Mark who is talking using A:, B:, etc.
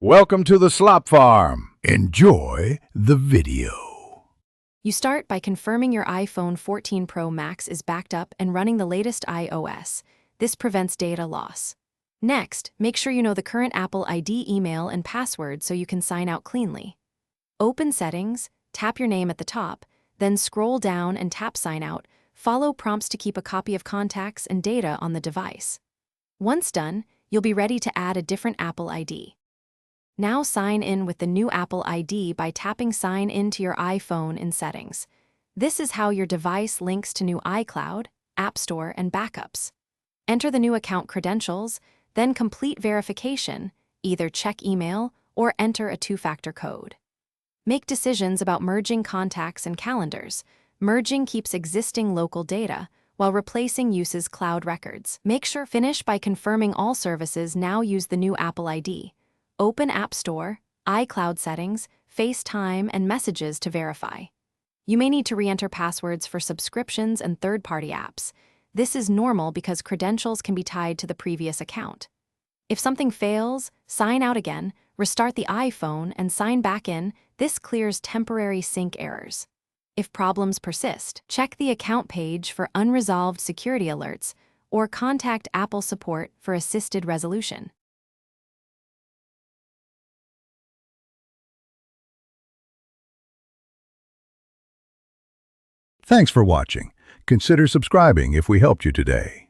A: Welcome to the Slop Farm. Enjoy the video.
B: You start by confirming your iPhone 14 Pro Max is backed up and running the latest iOS. This prevents data loss. Next, make sure you know the current Apple ID email and password so you can sign out cleanly. Open Settings, tap your name at the top, then scroll down and tap Sign Out. Follow prompts to keep a copy of contacts and data on the device. Once done, you'll be ready to add a different Apple ID. Now sign in with the new Apple ID by tapping Sign In to your iPhone in Settings. This is how your device links to new iCloud, App Store, and backups. Enter the new account credentials, then complete verification, either check email or enter a two-factor code. Make decisions about merging contacts and calendars. Merging keeps existing local data, while replacing uses cloud records. Make sure finish by confirming all services now use the new Apple ID. Open App Store, iCloud settings, FaceTime, and Messages to verify. You may need to re-enter passwords for subscriptions and third-party apps. This is normal because credentials can be tied to the previous account. If something fails, sign out again, restart the iPhone, and sign back in. This clears temporary sync errors. If problems persist, check the account page for unresolved security alerts or contact Apple support for assisted resolution.
A: Thanks for watching. Consider subscribing if we helped you today.